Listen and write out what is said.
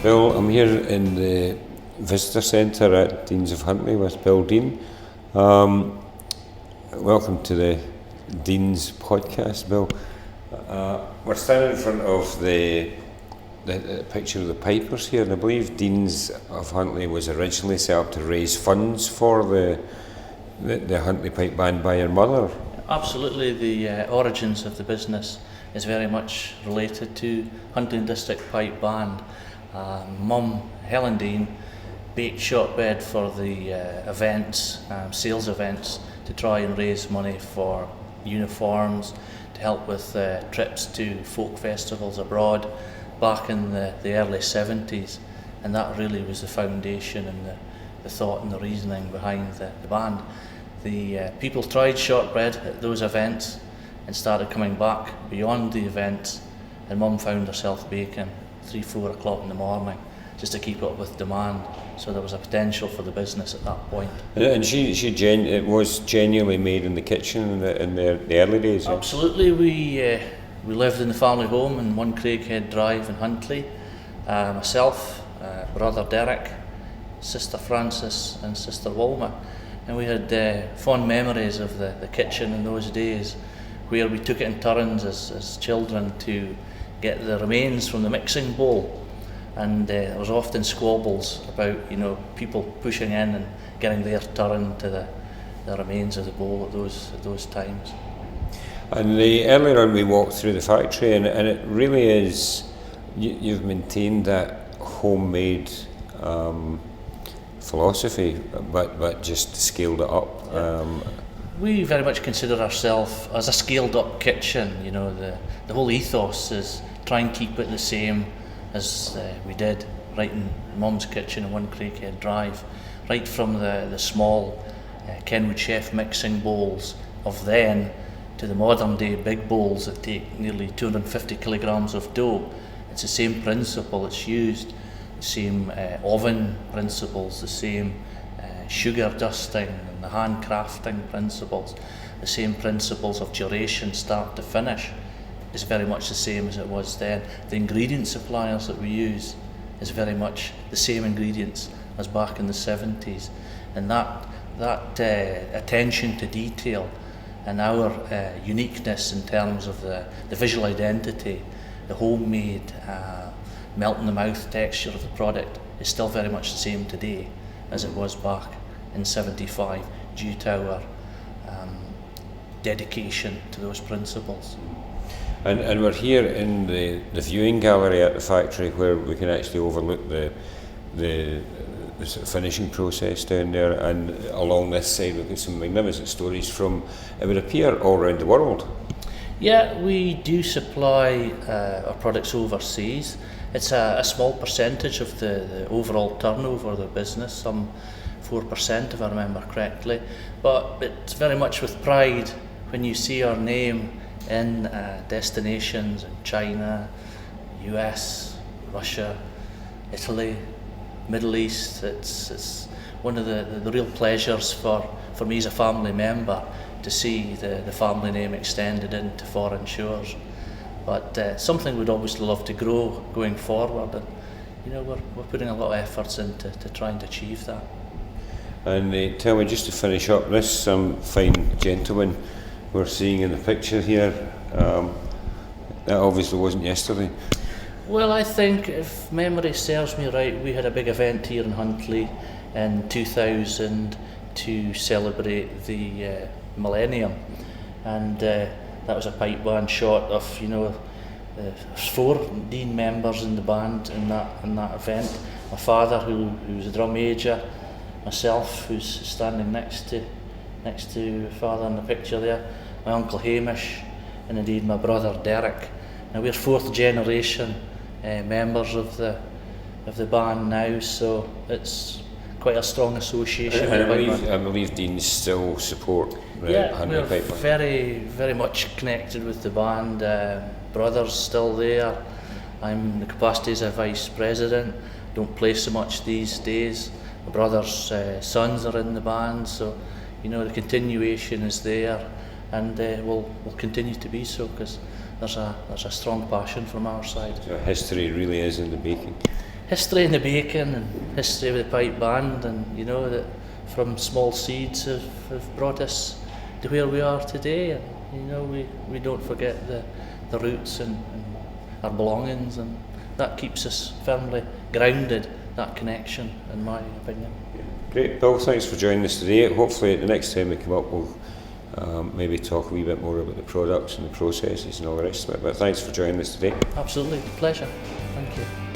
Well, I'm here in the visitor centre at Deans of Huntly with Bill Dean. Welcome to the Dean's podcast, Bill. We're standing in front of the picture of the pipers here, and I believe Deans of Huntly was originally set up to raise funds for the Huntly Pipe Band by your mother. Absolutely, the origins of the business is very much related to Huntly District Pipe Band. Mum, Helen Dean, baked shortbread for the events, sales events, to try and raise money for uniforms, to help with trips to folk festivals abroad back in the early 70s. And that really was the foundation and the thought and the reasoning behind the band. The people tried shortbread at those events and started coming back beyond the events, and Mum found herself baking 3-4 o'clock in the morning just to keep up with demand. So there was a potential for the business at that point. And it was genuinely made in the kitchen in the early days. Absolutely, we lived in the family home in 1 Craighead Drive in Huntly. Myself, brother Derek, sister Frances and sister Wilma. And we had fond memories of the kitchen in those days, where we took it in turns as children to get the remains from the mixing bowl. And there was often squabbles about, people pushing in and getting their turn to the remains of the bowl at those times. And earlier on we walked through the factory, and it really is, you've maintained that homemade philosophy, but just scaled it up. We very much consider ourselves as a scaled up kitchen. The whole ethos is try and keep it the same as we did right in Mum's kitchen in 1 Craighead Drive, right from the small Kenwood Chef mixing bowls of then to the modern day big bowls that take nearly 250 kilograms of dough. It's the same principle it's used, the same oven principles, the same sugar dusting and the handcrafting principles, the same principles of duration start to finish is very much the same as it was then. The ingredient suppliers that we use is very much the same ingredients as back in the 70s, and that attention to detail and our uniqueness in terms of the visual identity, the homemade melt in the mouth texture of the product is still very much the same today as it was back in 75, due to our dedication to those principles. And we're here in the viewing gallery at the factory, where we can actually overlook the sort of finishing process down there, and along this side we've got some magnificent stories from, it would appear, all around the world. Yeah, we do supply our products overseas. It's a small percentage of the overall turnover of the business, some 4% if I remember correctly, but it's very much with pride when you see our name in destinations in China, US, Russia, Italy, Middle East. It's one of the real pleasures for me as a family member to see the family name extended into foreign shores. But something we'd obviously love to grow going forward, and we're putting a lot of efforts into trying to achieve that. And tell me, just to finish up, this fine gentleman we're seeing in the picture here, that obviously wasn't yesterday. Well, I think, if memory serves me right, we had a big event here in Huntly in 2000 to celebrate the millennium, and that was a pipe band shot of 4 Dean members in the band in that event. My father, who was a drum major, myself, who's standing next to father in the picture there, my uncle Hamish, and indeed my brother Derek. Now we're 4th generation members of the band now, so it's quite a strong association. And I believe Deans still support the Huntly Pipe Band. Very, very much connected with the band. Brother's still there. I'm in the capacity as a vice president. Don't play so much these days. My brother's sons are in the band, so the continuation is there, and will continue to be so, because there's a strong passion from our side. So history really is in the making. history in the baking and history of the pipe band, and you know that from small seeds have brought us to where we are today. And you know, we don't forget the roots and our belongings, and that keeps us firmly grounded, that connection, in my opinion. Great, Bill, thanks for joining us today. Hopefully the next time we come up we'll maybe talk a wee bit more about the products and the processes and all the rest of it, but thanks for joining us today. Absolutely, pleasure. Thank you.